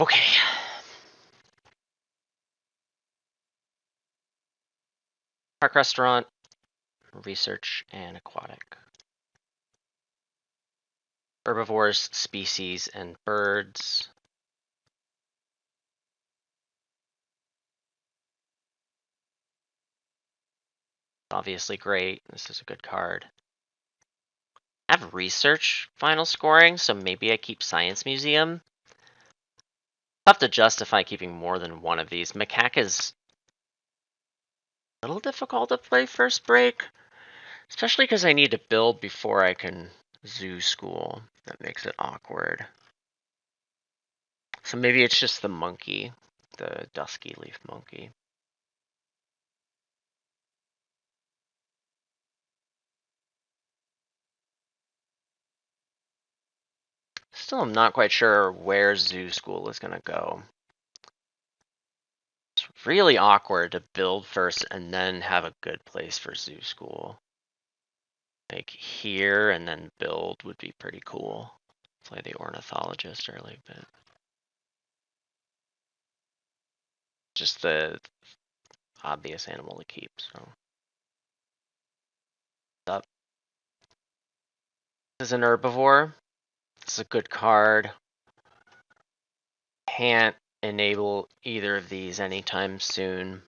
Okay. Park restaurant, research, and aquatic. Herbivores, species, and birds. Obviously great. This is a good card. I have research final scoring, so maybe I keep science museum. I'll have to justify keeping more than one of these. Macaque is a little difficult to play first break, especially because I need to build before I can zoo school. That makes it awkward. So maybe it's just the monkey, the dusky leaf monkey. Still, I'm not quite sure where zoo school is going to go. It's really awkward to build first and then have a good place for zoo school. Like here and then build would be pretty cool. Play the ornithologist early, but just the obvious animal to keep. So up. This is an herbivore. This is a good card. Can't enable either of these anytime soon.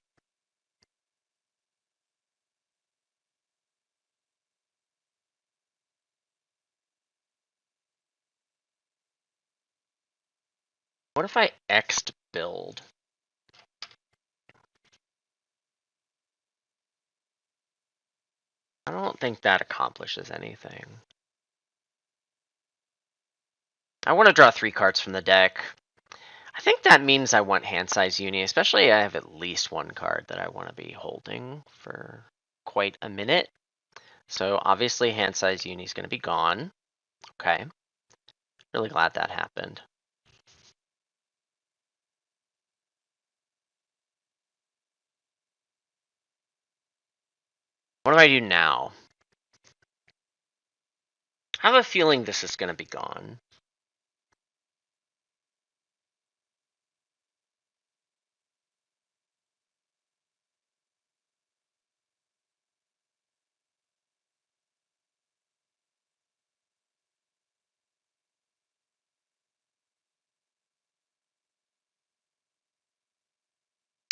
What if I X'd build? I don't think that accomplishes anything. I want to draw 3 cards from the deck. I think that means I want hand size uni, especially I have at least 1 card that I want to be holding for quite a minute. So obviously hand size uni is going to be gone. Okay. Really glad that happened. What do I do now? I have a feeling this is going to be gone.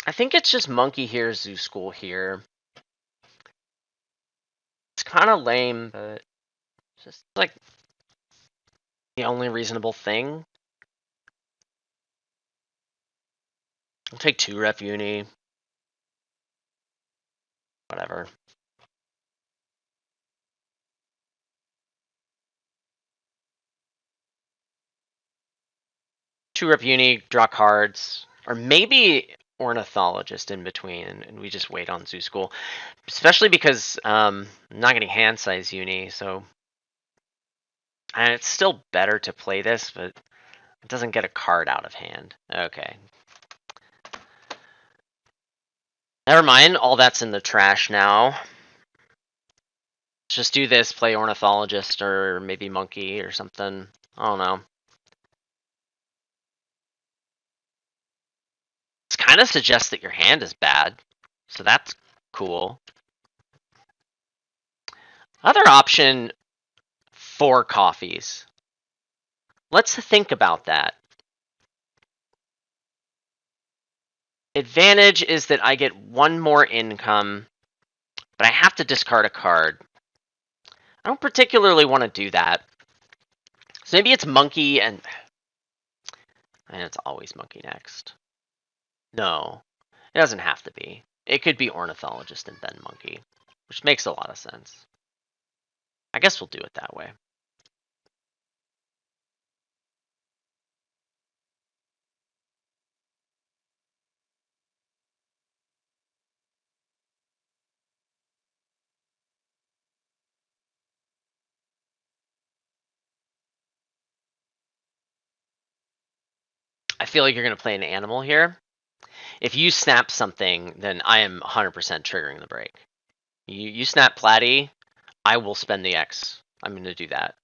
I think it's just monkey here, zoo school here. It's kind of lame, but it's just like the only reasonable thing. I'll take 2 rep uni. Whatever. Two rep uni, draw cards, or maybe ornithologist in between, and we just wait on zoo school. Especially because I'm not getting hand size uni, so and it's still better to play this, but it doesn't get a card out of hand. Okay. Never mind, all that's in the trash now. Let's just do this, play ornithologist or maybe monkey or something. I don't know. This kind of suggests that your hand is bad, so that's cool. Other option, 4 coffees. Let's think about that. Advantage is that I get 1 more income, but I have to discard a card. I don't particularly want to do that. So maybe it's monkey and it's always monkey next. No, it doesn't have to be. It could be ornithologist and then monkey, which makes a lot of sense. I guess we'll do it that way. I feel like you're going to play an animal here. If you snap something, then I am 100% triggering the break. You snap Platy, I will spend the X. I'm going to do that.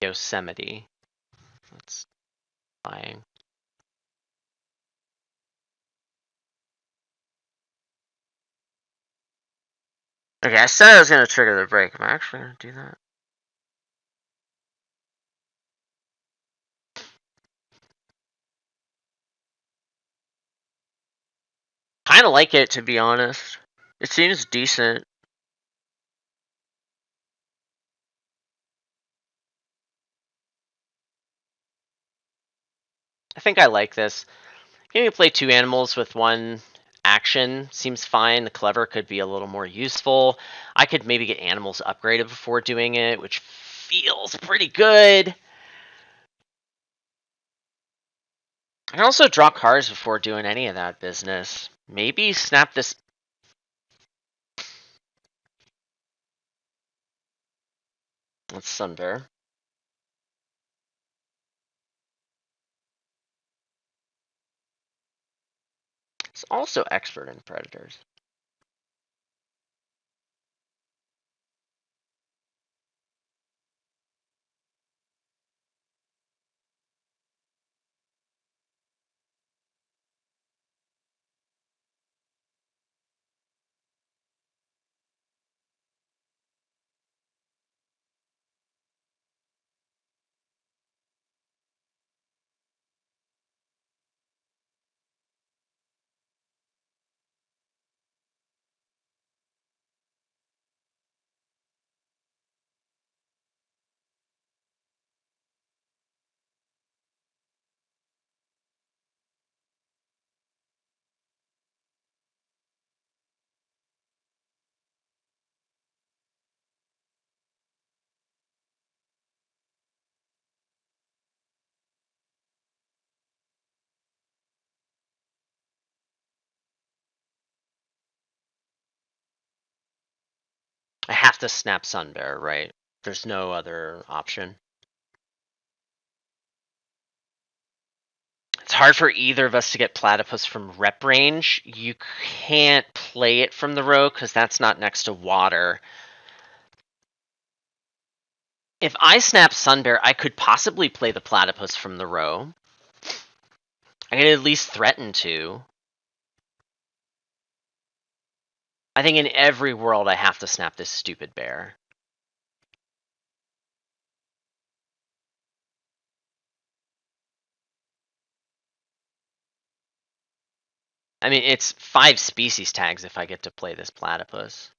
Yosemite. That's flying. Okay, I said I was going to trigger the break. Am I actually going to do that? Kind of like it, to be honest. It seems decent. I think I like this. Can you play 2 animals with 1 action? Seems fine. The clever could be a little more useful. I could maybe get animals upgraded before doing it, which feels pretty good. I can also draw cards before doing any of that business. Maybe snap this. That's Sunbear. It's also expert in predators. I have to snap Sunbear, right? There's no other option. It's hard for either of us to get Platypus from rep range. You can't play it from the row because that's not next to water. If I snap Sunbear, I could possibly play the Platypus from the row. I could at least threaten to. I think in every world I have to snap this stupid bear. I mean, it's 5 species tags if I get to play this Platypus.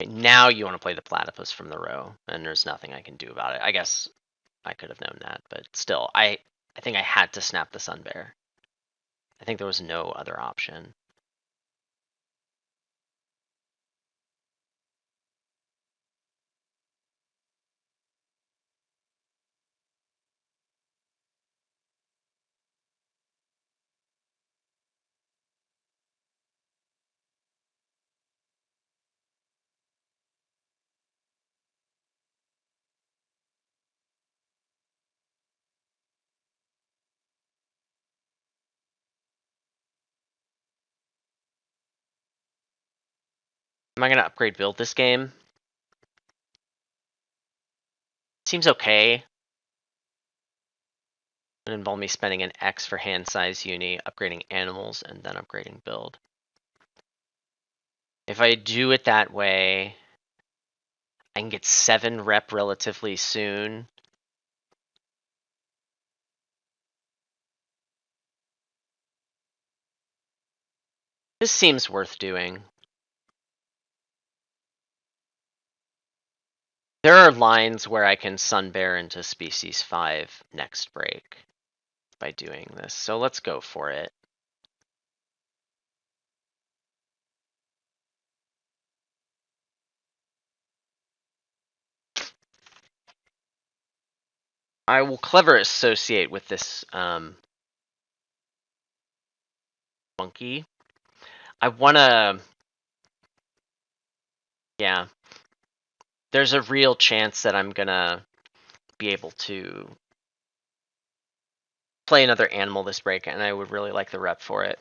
Okay, now you want to play the Platypus from the row, and there's nothing I can do about it. I guess I could have known that, but still, I think I had to snap the Sunbear. I think there was no other option. Am I going to upgrade build this game? Seems okay. It would involve me spending an X for hand size uni, upgrading animals, and then upgrading build. If I do it that way, I can get 7 rep relatively soon. This seems worth doing. There are lines where I can Sunbear into species 5 next break by doing this, so let's go for it. I will clever associate with this monkey. I wanna, yeah. There's a real chance that I'm gonna be able to play another animal this break, and I would really like the rep for it.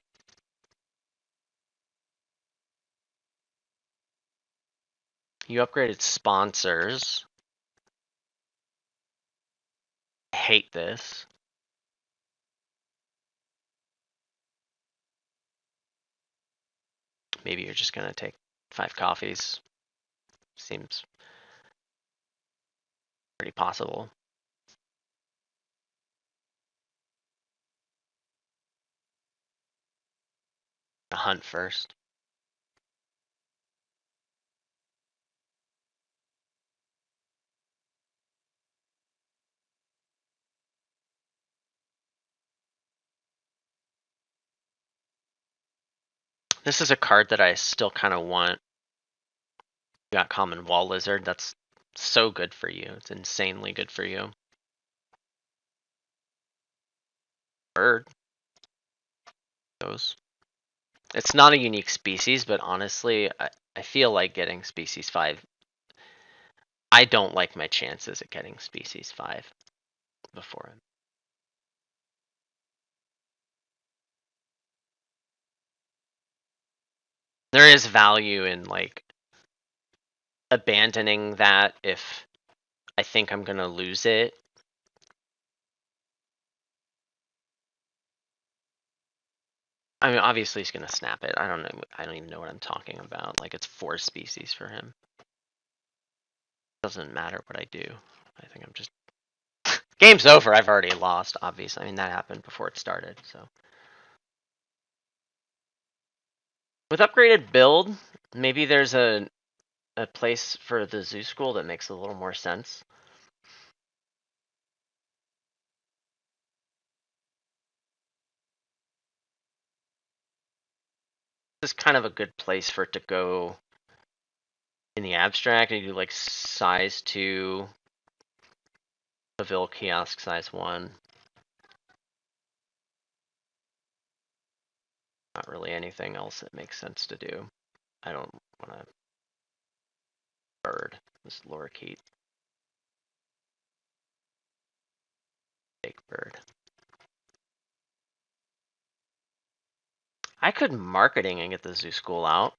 You upgraded sponsors. hate this. Maybe you're just gonna take 5 coffees. Seems pretty possible. A hunt first. This is a card that I still kind of want. You got Common Wall Lizard. That's so good for you. It's insanely good for you. Bird. Goes. It's not a unique species, but honestly, I feel like getting species 5. I don't like my chances at getting species 5 before him. There is value in like abandoning that if I think I'm gonna lose it. I mean, obviously he's gonna snap it. I don't know. I don't even know what I'm talking about. Like it's 4 species for him. Doesn't matter what I do. I think I'm just game's over. I've already lost. Obviously, I mean that happened before it started. So with upgraded build, maybe there's a place for the zoo school that makes a little more sense. This is kind of a good place for it to go in the abstract. And you do like size 2, Seville kiosk size 1. Not really anything else that makes sense to do. I don't want to bird this lorikeet. Fake bird. I could marketing and get the zoo school out.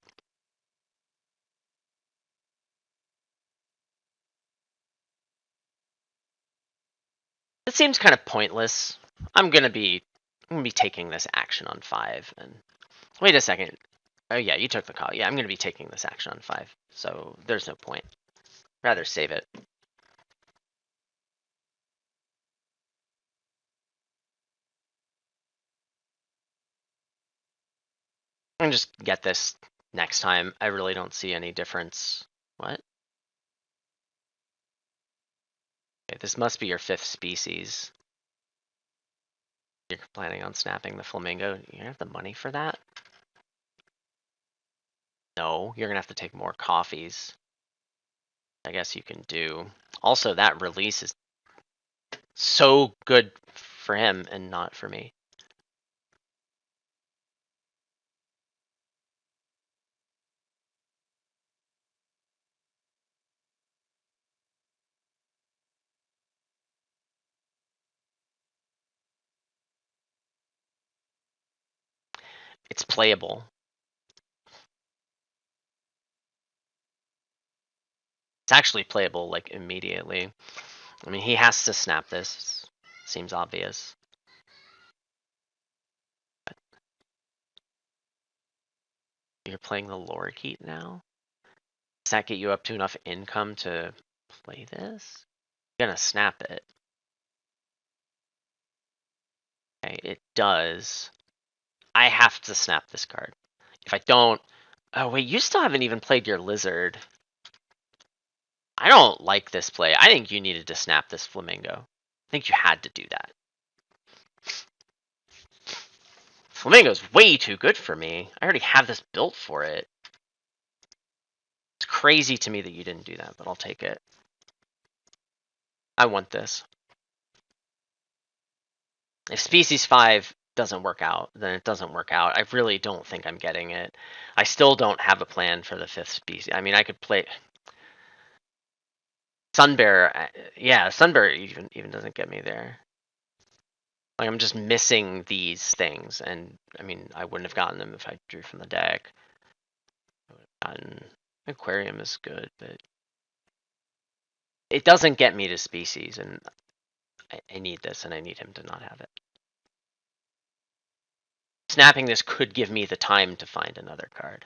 It seems kind of pointless. I'm gonna be taking this action on 5. And wait a second. Oh yeah, you took the call. Yeah, I'm gonna be taking this action on 5. So there's no point. Rather save it. And just get this next time. I really don't see any difference. What? Okay, this must be your 5th species. You're planning on snapping the flamingo. You gonna have the money for that? No, you're gonna have to take more coffees. I guess you can do. Also, that release is so good for him and not for me. It's playable. It's actually playable like immediately. I mean, he has to snap this. Seems obvious. But you're playing the lorikeet now? Does that get you up to enough income to play this? You're gonna snap it. Okay, it does. I have to snap this card. If I don't... Oh, wait, you still haven't even played your lizard. I don't like this play. I think you needed to snap this flamingo. I think you had to do that. Flamingo's way too good for me. I already have this built for it. It's crazy to me that you didn't do that, but I'll take it. I want this. If species 5 doesn't work out, then it doesn't work out. I really don't think I'm getting it. I still don't have a plan for the 5th species. I mean, I could play... Sunbear, yeah, Sunbear even doesn't get me there. Like, I'm just missing these things, and I mean, I wouldn't have gotten them if I drew from the deck. I would have gotten... Aquarium is good, but it doesn't get me to species, and I need this, and I need him to not have it. Snapping this could give me the time to find another card.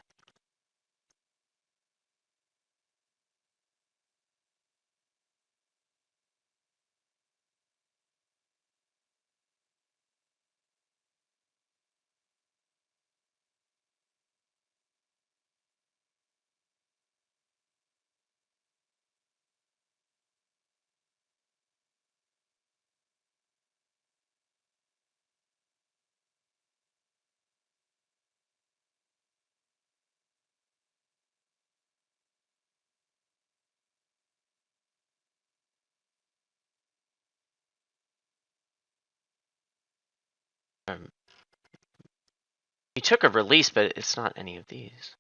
He took a release, but it's not any of these.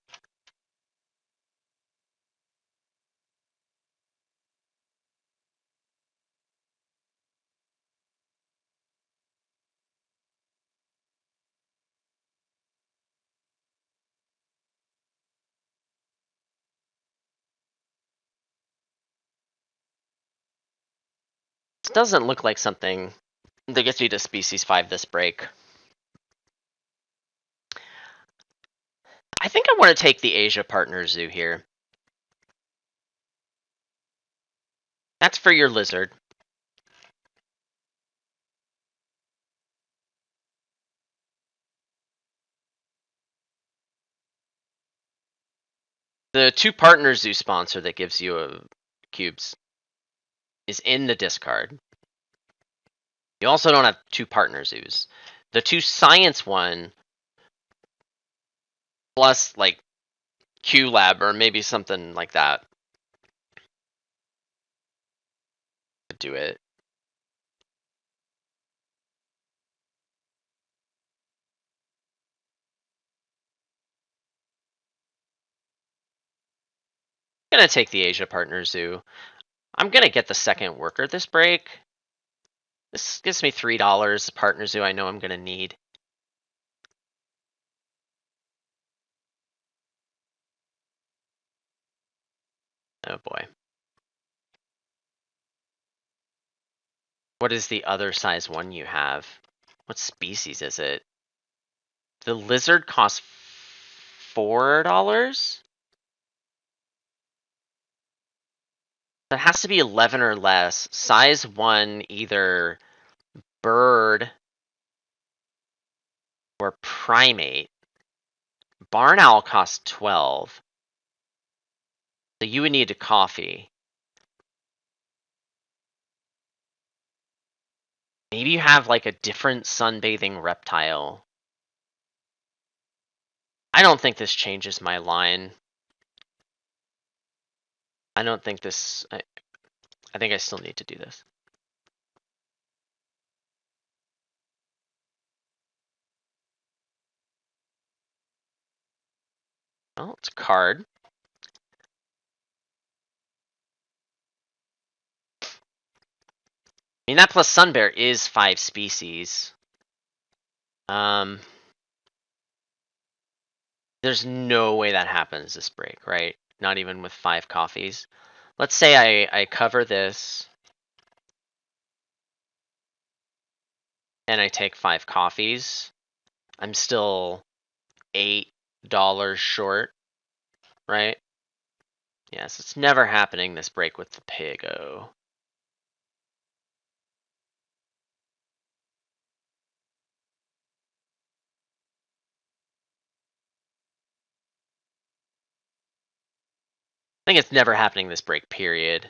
This doesn't look like something that gets me to species 5 this break. I think I want to take the Asia Partner Zoo here. That's for your lizard. The 2 Partner Zoo sponsor that gives you cubes is in the discard. You also don't have 2 Partner Zoos. The 2 Science one plus like Q Lab or maybe something like that could do it. I'm gonna take the Asia Partner Zoo. I'm gonna get the second worker this break. This gives me $3. Partner Zoo I know I'm gonna need. Oh boy. What is the other size one you have? What species is it? The lizard costs $4? It has to be 11 or less. Size 1, either bird or primate. Barn owl costs 12. So you would need a coffee. Maybe you have like a different sunbathing reptile. I don't think this changes my line. I don't think this... I think I still need to do this. Oh, it's a card. I mean, that plus Sun Bear is 5 species. There's no way that happens this break, right? Not even with 5 coffees. Let's say I cover this. And I take 5 coffees. I'm still $8 short, right? Yes, it's never happening this break with the Pigo. I think it's never happening this break, period.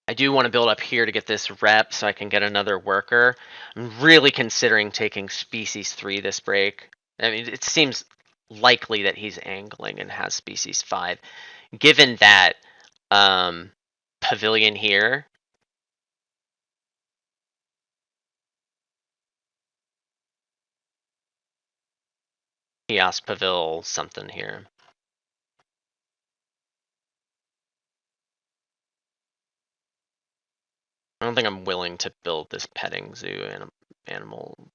I do want to build up here to get this rep so I can get another worker. I'm really considering taking species 3 this break. I mean, it seems likely that he's angling and has species 5. Given that pavilion here, kiosk pavil something here. I don't think I'm willing to build this petting zoo animal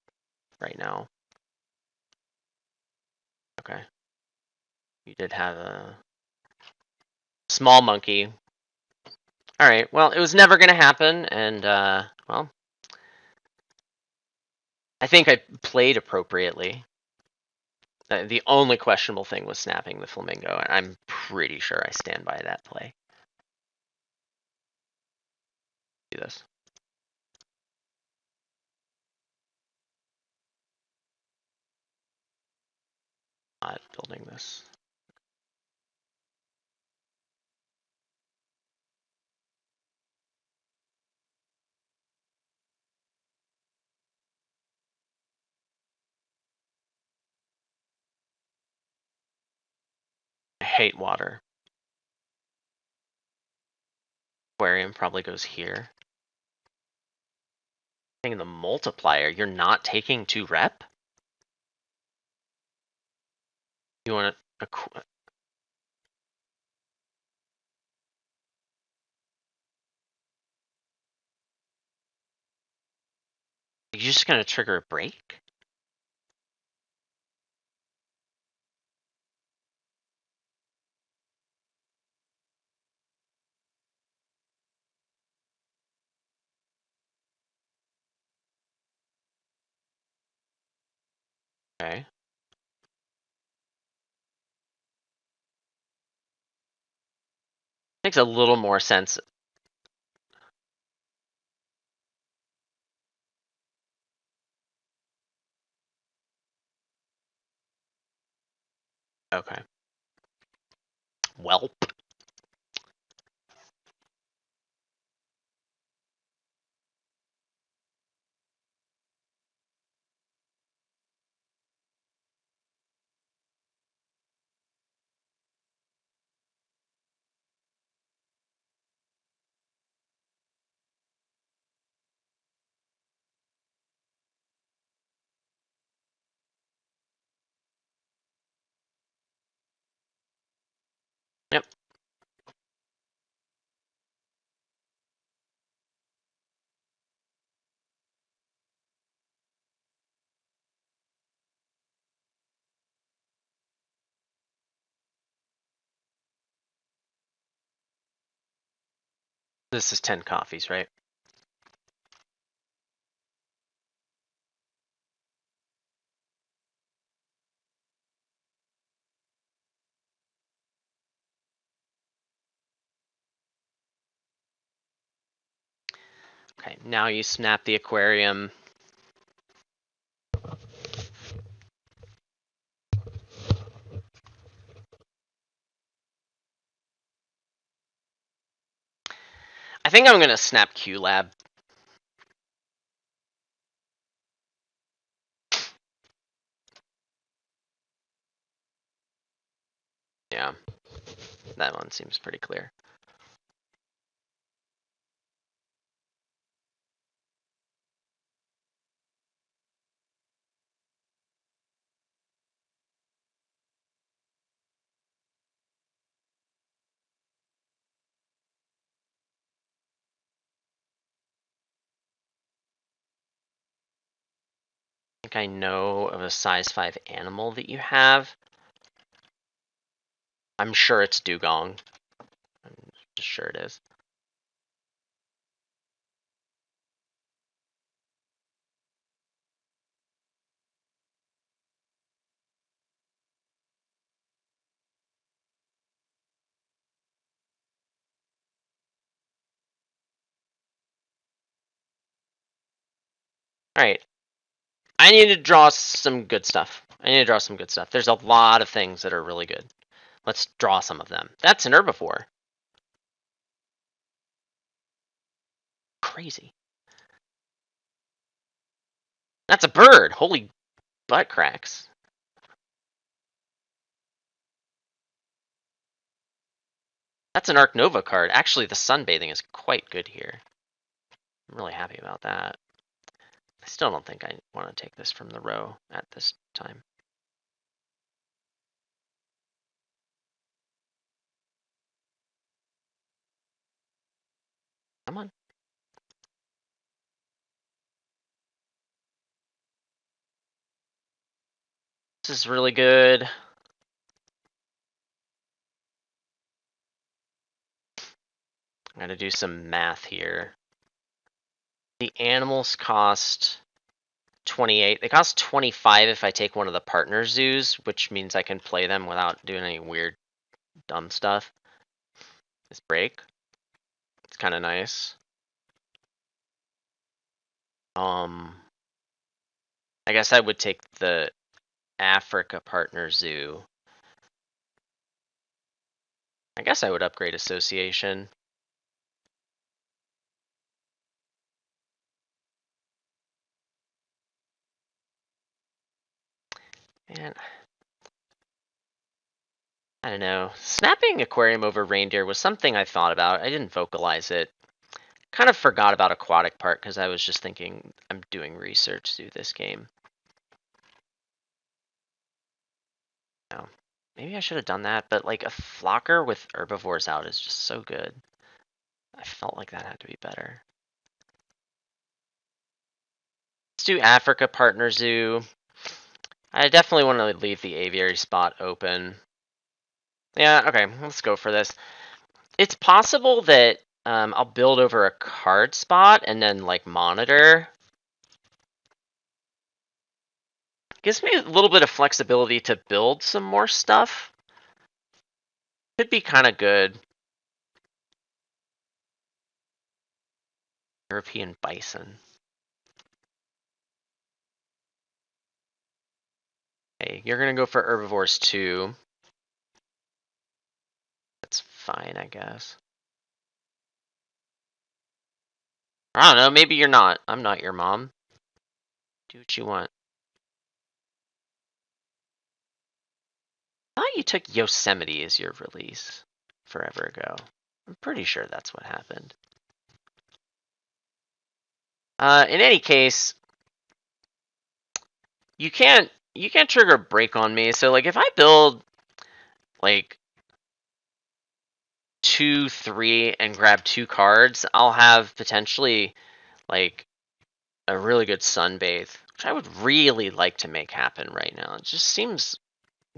right now. Okay. You did have a small monkey. Alright, well, it was never gonna happen, and, well, I think I played appropriately. The only questionable thing was snapping the flamingo, and I'm pretty sure I stand by that play. Do this. Not building this. I hate water. Aquarium probably goes here. Taking the multiplier, you're not taking 2 rep? You want to... You're just gonna trigger a break? Okay. Makes a little more sense. Okay. Welp. Yep. This is 10 coffees, right? Okay, now you snap the aquarium. I think I'm gonna snap QLab. Yeah, that one seems pretty clear. I think I know of a size 5 animal that you have. I'm sure it's dugong. I'm sure it is. Alright. I need to draw some good stuff. There's a lot of things that are really good. Let's draw some of them. That's an herbivore. Crazy. That's a bird. Holy butt cracks. That's an Arc Nova card. Actually, the sunbathing is quite good here. I'm really happy about that. I still don't think I want to take this from the row at this time. Come on. This is really good. I'm gonna do some math here. The animals cost 28. They cost 25 if I take one of the partner zoos, which means I can play them without doing any weird, dumb stuff. This break. It's kind of nice. I guess I would take the Africa partner zoo. I guess I would upgrade association. And I don't know. Snapping aquarium over reindeer was something I thought about. I didn't vocalize it. Kind of forgot about aquatic part because I was just thinking I'm doing research through this game. No. Maybe I should have done that, but like a flocker with herbivores out is just so good. I felt like that had to be better. Let's do Africa partner zoo. I definitely want to leave the aviary spot open. Yeah, okay, let's go for this. It's possible that I'll build over a card spot and then like monitor. Gives me a little bit of flexibility to build some more stuff. Could be kind of good. European bison. Hey, you're gonna go for herbivores too. That's fine, I guess. I don't know, maybe you're not. I'm not your mom. Do what you want. I thought you took Yosemite as your release forever ago. I'm pretty sure that's what happened. In any case, you can't trigger a break on me. So like if I build like 2, 3 and grab 2 cards, I'll have potentially like a really good sunbathe, which I would really like to make happen right now. It just seems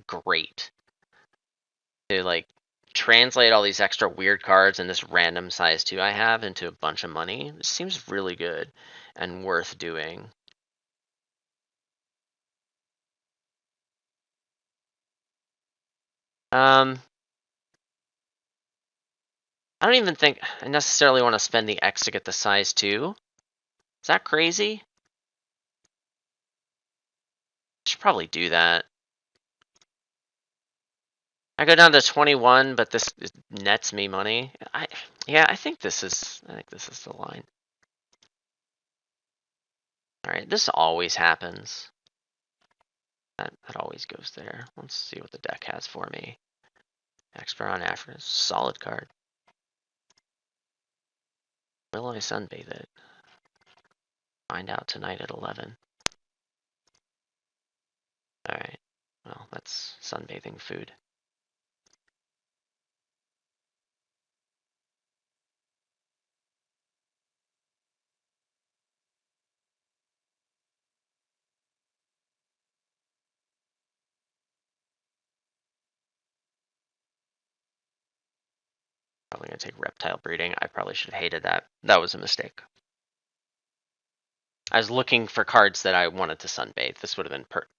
great to like translate all these extra weird cards and this random size 2 I have into a bunch of money. It seems really good and worth doing. I don't even think I necessarily want to spend the X to get the size 2. Is that crazy? I should probably do that. I go down to 21, but this nets me money. Yeah, I think this is the line. All right, this always happens. That always goes there. Let's see what the deck has for me. Expert on Africa, solid card. Will I sunbathe it? Find out tonight at 11. All right. Well, that's sunbathing food. Probably gonna take reptile breeding. I probably should have hated that. That was a mistake. I was looking for cards that I wanted to sunbathe. This would have been perfect.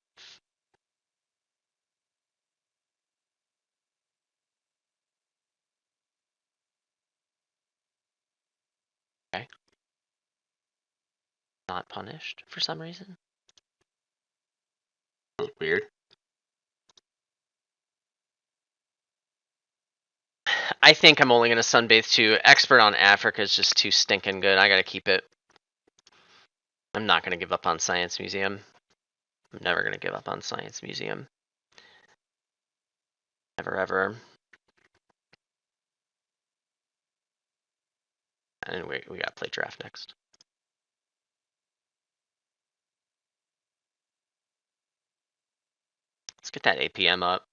Okay. Not punished for some reason. That was weird. I think I'm only gonna sunbathe too. Expert on Africa is just too stinking good. I gotta keep it. I'm not gonna give up on Science Museum. I'm never gonna give up on Science Museum. Never ever. And we gotta play draft next. Let's get that APM up.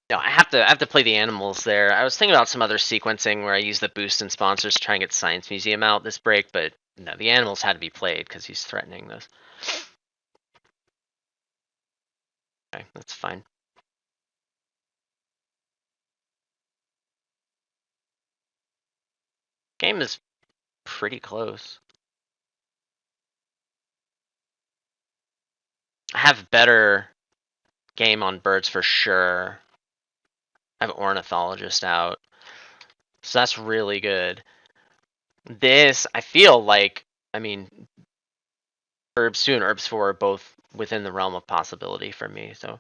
No, I have to play the animals there. I was thinking about some other sequencing where I use the boost and sponsors to try and get Science Museum out this break, but no, the animals had to be played because he's threatening this. Okay, that's fine. Game is pretty close. I have better game on birds for sure. I have ornithologist out. So that's really good. This, I feel like, I mean, Herbs 2 and Herbs 4 are both within the realm of possibility for me. So,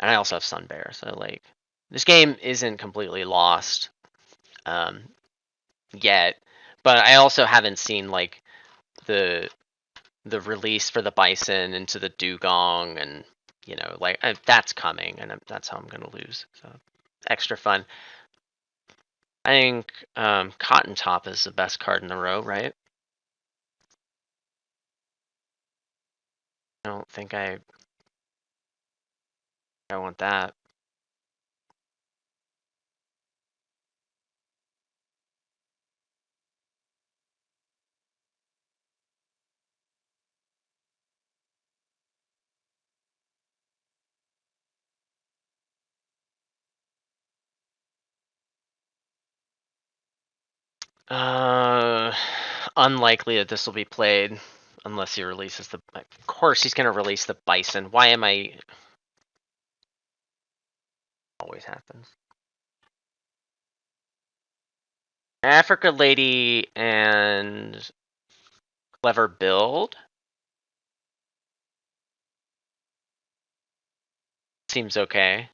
and I also have Sun Bear. So, like, this game isn't completely lost yet. But I also haven't seen, like, the release for the Bison into the Dugong, and, you know, like, that's coming, and that's how I'm going to lose. So, extra fun. I think Cotton Top is the best card in the row, right? I don't think I want that. Unlikely that this will be played unless he releases the. Of course, he's going to release the Bison. Why am I? Always happens. Africa Lady and Clever Build seems okay.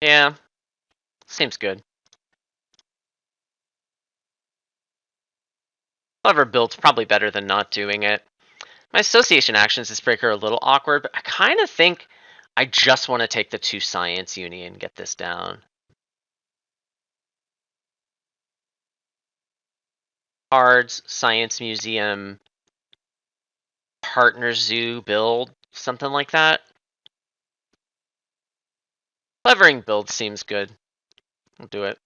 Yeah, seems good. Clever Build's probably better than not doing it. My association actions this breaker are a little awkward, but I kind of think I just want to take the 2 Science Uni and get this down. Cards, Science Museum, Partner Zoo build, something like that. Clevering build seems good. I'll do it.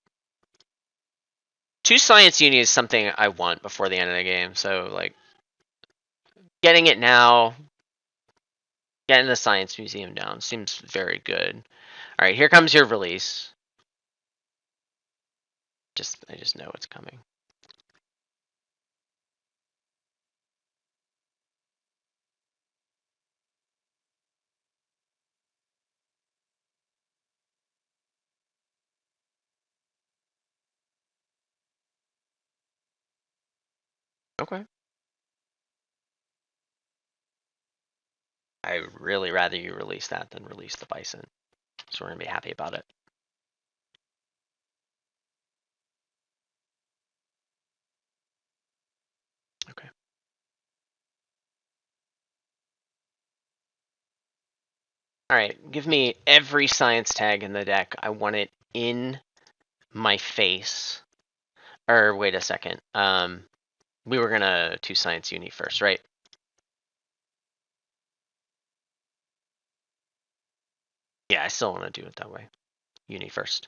2 Science Uni is something I want before the end of the game, so, like, getting it now, getting the Science Museum down seems very good. All right, here comes your release. I just know it's coming. Okay. I really rather you release that than release the Bison, so we're gonna be happy about it. Okay. All right, give me every science tag in the deck. I want it in my face. Or wait a second. We were gonna 2 Science Uni first, right? Yeah, I still want to do it that way. Uni first.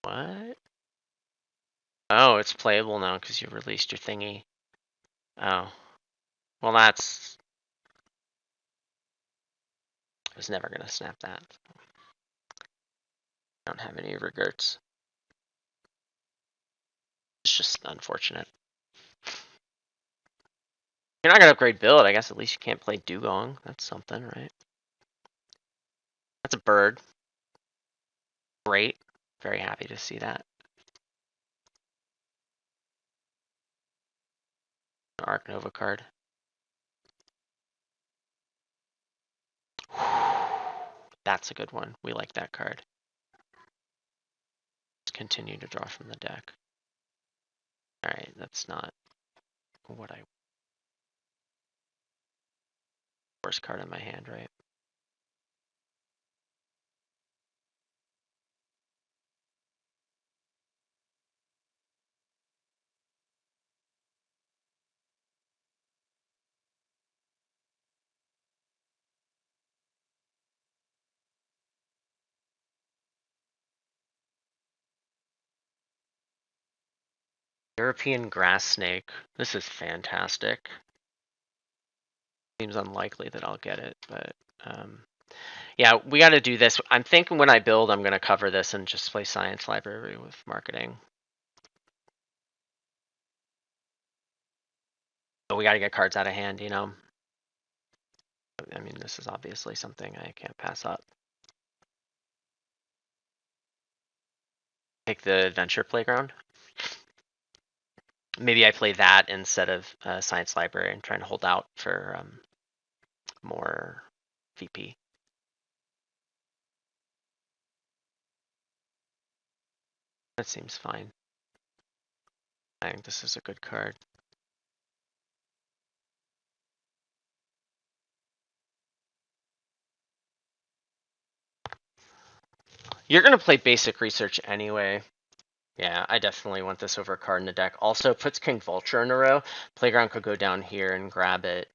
What? Oh, it's playable now because you released your thingy. Oh. Well, that's... I was never going to snap that. I don't have any regrets. It's just unfortunate. You're not going to upgrade build. I guess at least you can't play Dugong. That's something, right? That's a bird. Great. Very happy to see that. Arc Nova card. That's a good one. We like that card. Let's continue to draw from the deck. Alright, that's not what I... Worst card in my hand, right? European grass snake. This is fantastic. Seems unlikely that I'll get it, but yeah, we got to do this. I'm thinking when I build, I'm going to cover this and just play Science Library with marketing. But we got to get cards out of hand, you know? I mean, this is obviously something I can't pass up. Take the Adventure Playground. Maybe I play that instead of Science Library and trying to hold out for more VP. That seems fine. I think this is a good card. You're going to play basic research anyway. Yeah, I definitely want this over a card in the deck. Also, puts King Vulture in a row. Playground could go down here and grab it.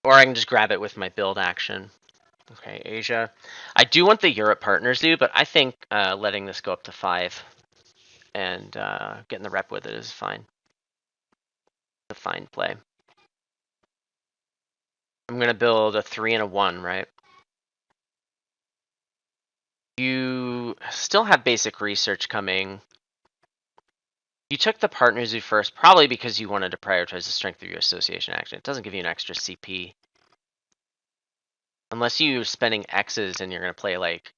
Or I can just grab it with my build action. Okay, Asia. I do want the Europe Partners Zoo, but I think letting this go up to 5 and getting the rep with it is fine. A fine play. I'm going to build a 3 and a 1, right? You still have basic research coming. You took the Partner Zoo first, probably because you wanted to prioritize the strength of your association action. It doesn't give you an extra CP. Unless you're spending X's and you're going to play like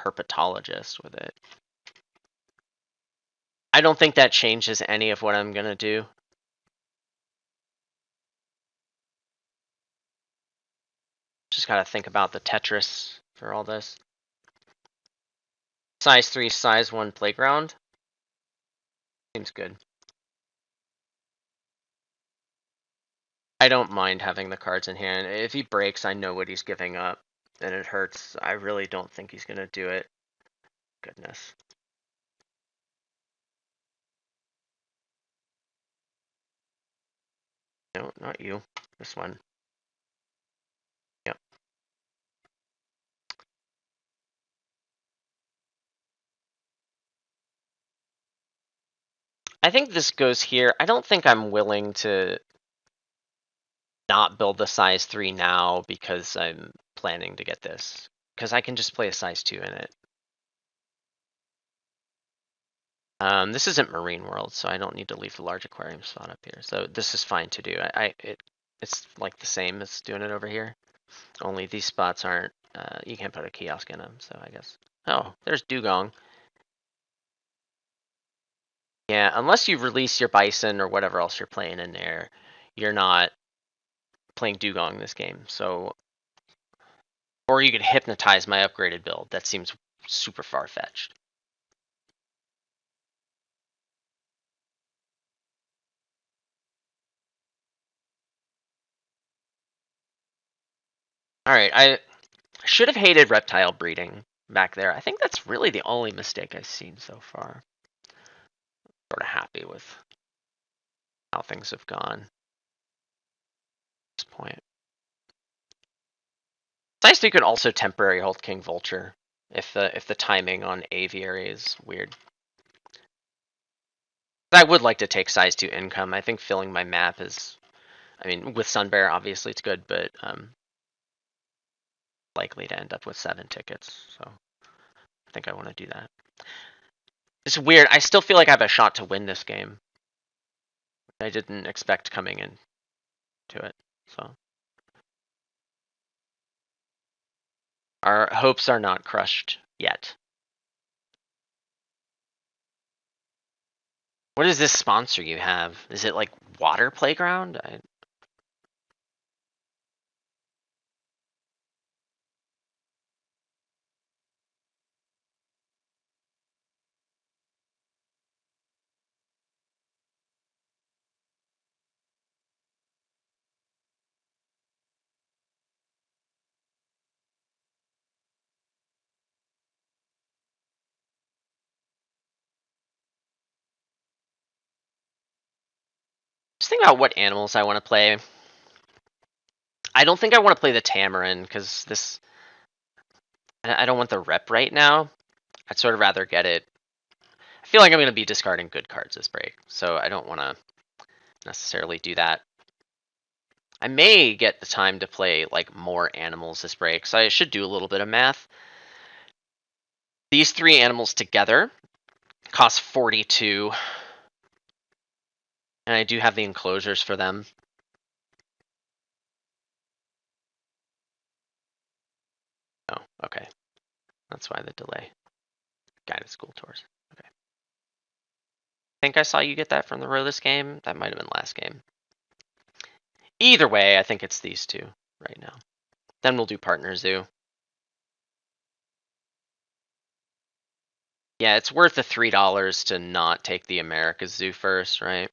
Herpetologist with it. I don't think that changes any of what I'm going to do. Just got to think about the Tetris for all this. Size 3, size 1 playground. Seems good. I don't mind having the cards in hand. If he breaks, I know what he's giving up. And it hurts. I really don't think he's going to do it. Goodness. No, not you. This one. Yep. I think this goes here. I don't think I'm willing to not build the size 3 now because I'm planning to get this. Because I can just play a size 2 in it. This isn't Marine World, so I don't need to leave the large aquarium spot up here. So this is fine to do. It's like the same as doing it over here. Only these spots aren't, you can't put a kiosk in them, so I guess. Oh, there's Dugong. Yeah, unless you release your Bison or whatever else you're playing in there, you're not playing Dugong this game. So, or you could hypnotize my upgraded build. That seems super far-fetched. All right, I should have hated reptile breeding back there. I think that's really the only mistake I've seen so far. Sort of happy with how things have gone at this point. Size 3 could also temporary hold King Vulture if the timing on aviary is weird. I would like to take size 2 income. I think filling my map is, I mean, with Sunbear obviously it's good, but likely to end up with 7 tickets. So I think I want to do that. It's weird. I still feel like I have a shot to win this game. I didn't expect coming into it. So our hopes are not crushed yet. What is this sponsor you have? Is it like Water Playground? thinking about what animals I want to play. I don't think I want to play the Tamarin, because I don't want the rep right now. I'd sort of rather get it. I feel like I'm going to be discarding good cards this break, so I don't want to necessarily do that. I may get the time to play like more animals this break, so I should do a little bit of math. These 3 animals together cost 42, and I do have the enclosures for them. Oh, okay. That's why the delay. Guided school tours. Okay. I think I saw you get that from the row this game. That might have been last game. Either way, I think it's these 2 right now. Then we'll do Partner Zoo. Yeah, it's worth the $3 to not take the America Zoo first, right?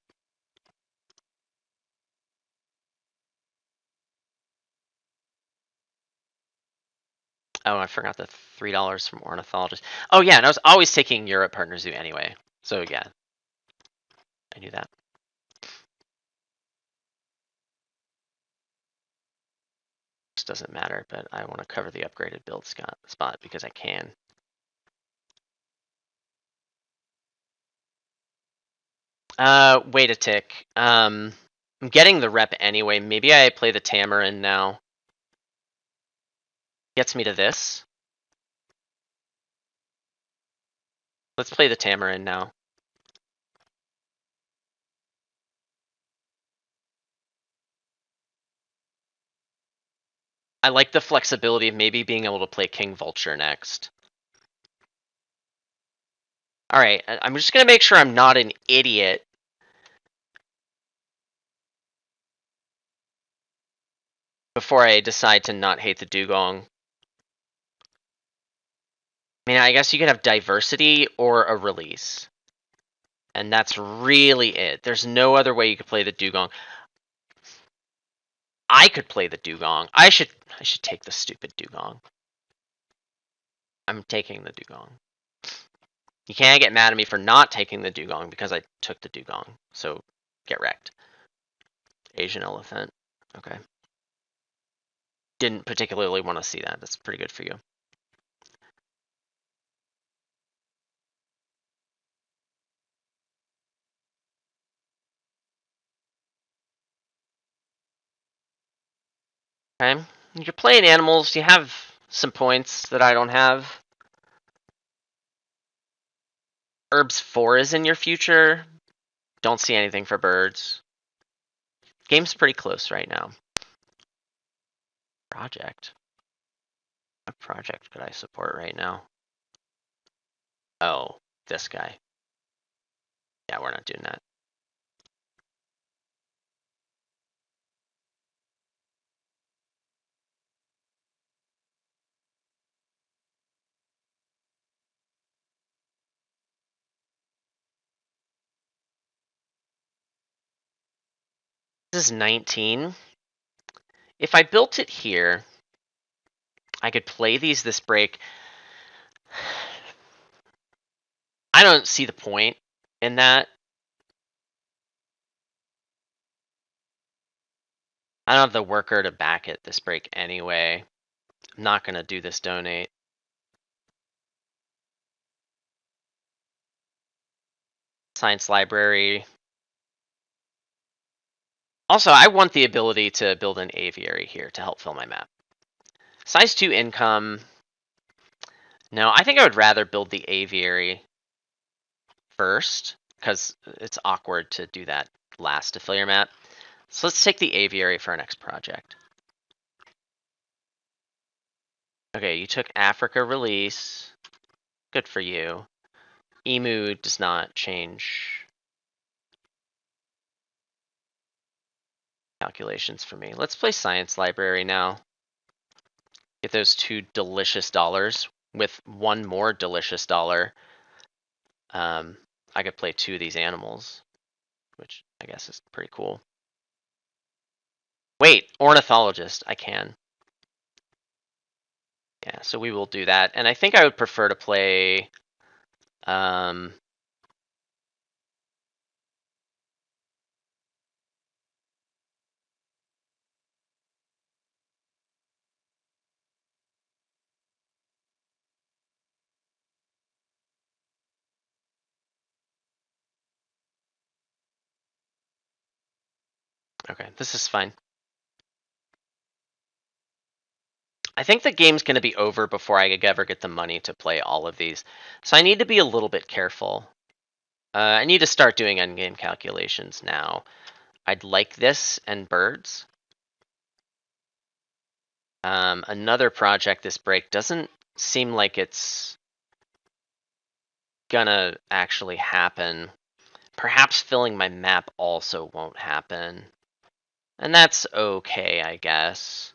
Oh, I forgot the $3 from Ornithologist. Oh yeah, and I was always taking Europe Partner Zoo anyway. So yeah, I knew that. This doesn't matter, but I want to cover the upgraded build spot because I can. Wait a tick. I'm getting the rep anyway. Maybe I play the Tamarin now. Gets me to this. Let's play the Tamarin now. I like the flexibility of maybe being able to play King Vulture next. All right, I'm just going to make sure I'm not an idiot. Before I decide to not hate the Dugong. I mean, I guess you could have diversity or a release. And that's really it. There's no other way you could play the Dugong. I could play the Dugong. I should take the stupid Dugong. I'm taking the Dugong. You can't get mad at me for not taking the Dugong because I took the Dugong. So get wrecked. Asian elephant. Okay. Didn't particularly want to see that. That's pretty good for you. Okay. You're playing animals. You have some points that I don't have. Herbs 4 is in your future. Don't see anything for birds. Game's pretty close right now. Project. What project could I support right now? Oh, this guy. Yeah, we're not doing that. This is 19. If I built it here, I could play these this break. I don't see the point in that. I don't have the worker to back it this break anyway. I'm not going to do this donate. Science library. Also, I want the ability to build an aviary here to help fill my map. Size 2 income. No, I think I would rather build the aviary first, because it's awkward to do that last to fill your map. So let's take the aviary for our next project. Okay, you took Africa release. Good for you. Emu does not change calculations for me. Let's play science library now. Get those 2 delicious dollars. With 1 more delicious dollar, I could play 2 of these animals, which I guess is pretty cool. Wait, ornithologist, I can. Yeah, so we will do that. And I think I would prefer to play Okay, this is fine. I think the game's going to be over before I ever get the money to play all of these. So I need to be a little bit careful. I need to start doing endgame calculations now. I'd like this and birds. Another project this break doesn't seem like it's gonna actually happen. Perhaps filling my map also won't happen. And that's okay, I guess.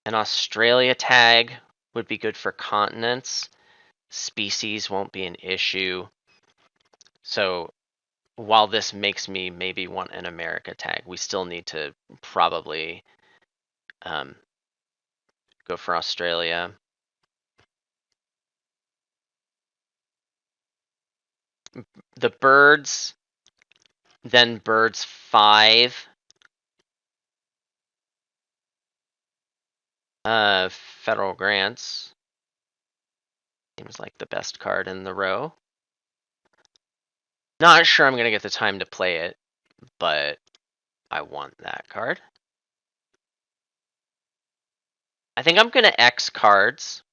An Australia tag would be good for continents. Species won't be an issue. So while this makes me maybe want an America tag, we still need to probably go for Australia. The birds, then birds 5. Federal grants. Seems like the best card in the row. Not sure I'm going to get the time to play it, but I want that card. I think I'm going to X cards.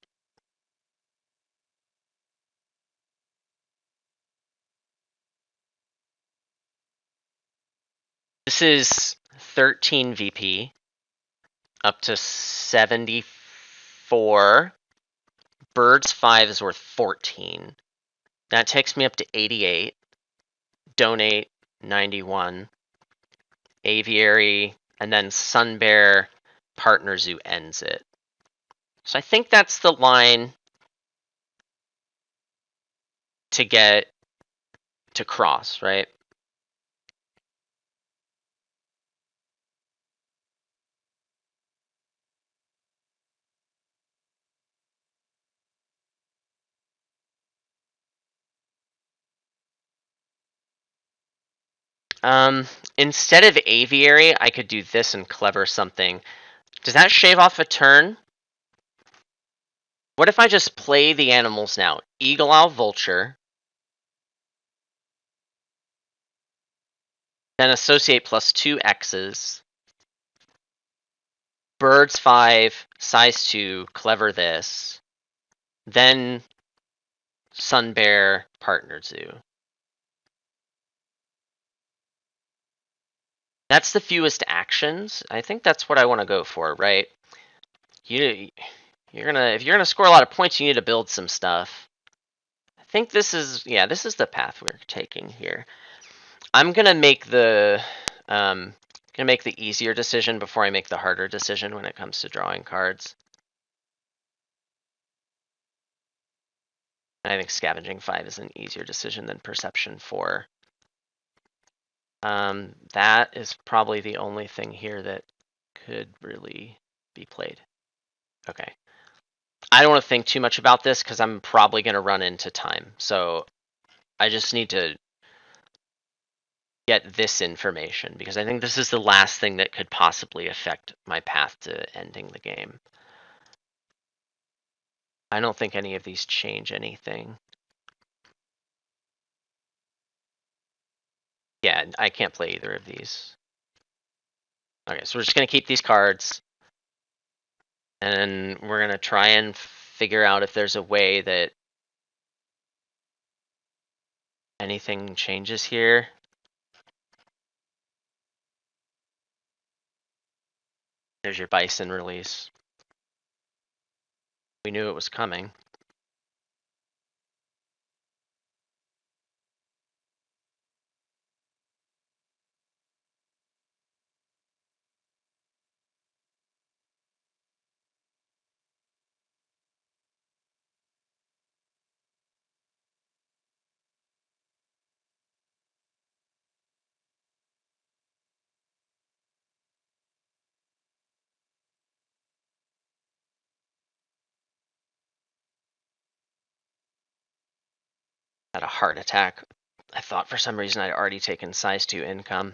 This is 13 VP up to 74. Birds 5 is worth 14. That takes me up to 88. Donate 91. Aviary, and then Sunbear Partner Zoo ends it. So I think that's the line to get to cross, right? Instead of Aviary, I could do this and Clever something. Does that shave off a turn? What if I just play the animals now? Eagle Owl Vulture. Then associate plus 2 X's. Birds 5, size 2, Clever this. Then Sunbear Partner Zoo. That's the fewest actions. I think that's what I want to go for, right? If you're gonna score a lot of points, you need to build some stuff. I think this is the path we're taking here. I'm gonna make the easier decision before I make the harder decision when it comes to drawing cards. I think Scavenging 5 is an easier decision than Perception 4. That is probably the only thing here that could really be played. Okay. I don't want to think too much about this because I'm probably going to run into time. So I just need to get this information because I think this is the last thing that could possibly affect my path to ending the game. I don't think any of these change anything. Yeah, I can't play either of these. Okay, so we're just going to keep these cards. And we're going to try and figure out if there's a way that anything changes here. There's your Bison release. We knew it was coming. Had a heart attack. I thought for some reason I'd already taken size 2 income.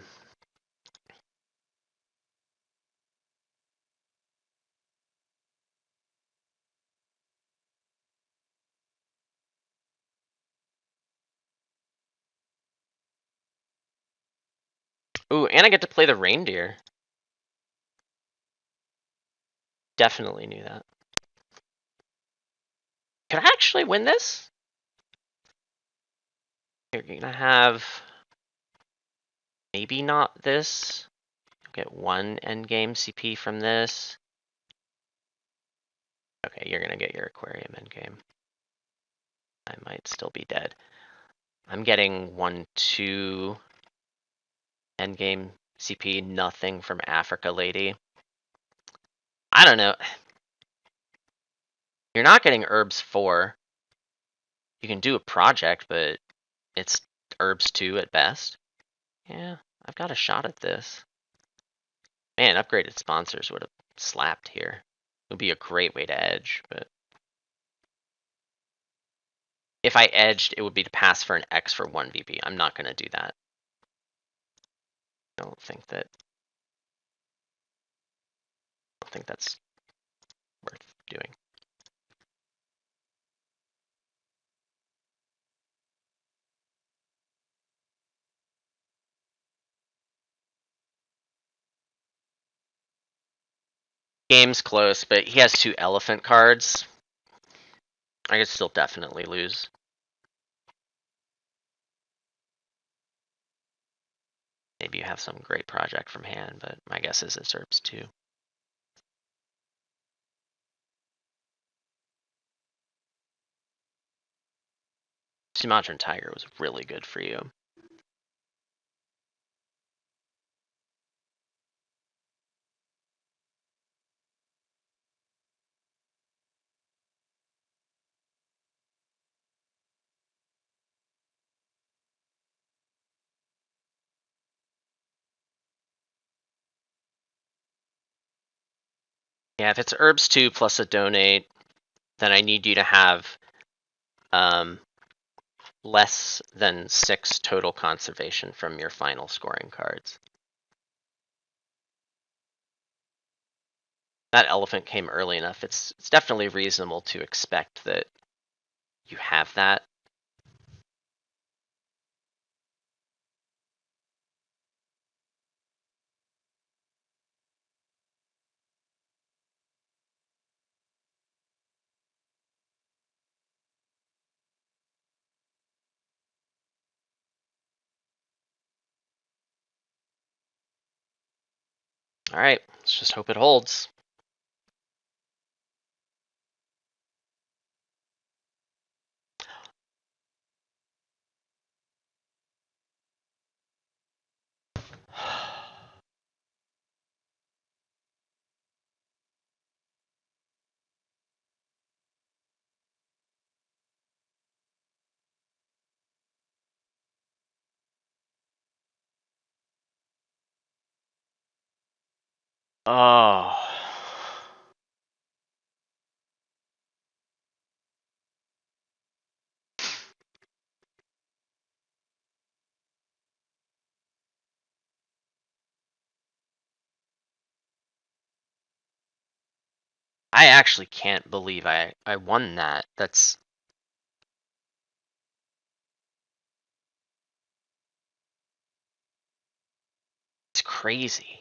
Ooh, and I get to play the reindeer. Definitely knew that. Could I actually win this? You're gonna have maybe not this. You'll get 1 endgame CP from this. Okay, you're gonna get your aquarium endgame. I might still be dead. I'm getting 1, 2 endgame CP, nothing from Africa Lady. I don't know. You're not getting herbs 4. You can do a project, but it's herbs 2 at best. Yeah, I've got a shot at this. Man, upgraded sponsors would have slapped here. It would be a great way to edge, but if I edged, it would be to pass for an X for 1 VP. I'm not going to do that. I don't think that's worth doing. Game's close, but he has 2 elephant cards. I could still definitely lose. Maybe you have some great project from hand, but my guess is it's herbs 2. Sumatran Tiger was really good for you. Yeah, if it's herbs 2 plus a donate, then I need you to have less than 6 total conservation from your final scoring cards. That elephant came early enough. It's definitely reasonable to expect that you have that. All right, let's just hope it holds. Oh. I actually can't believe I won that. That's it's crazy.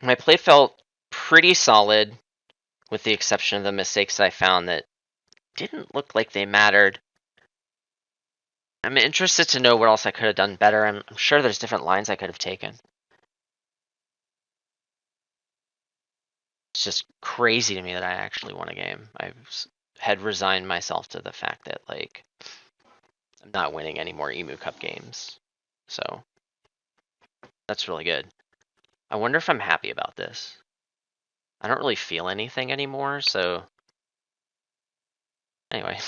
My play felt pretty solid, with the exception of the mistakes I found that didn't look like they mattered. I'm interested to know what else I could have done better. I'm sure there's different lines I could have taken. It's just crazy to me that I actually won a game. Had resigned myself to the fact that, like, I'm not winning any more Emu Cup games. So that's really good. I wonder if I'm happy about this. I don't really feel anything anymore, so anyway.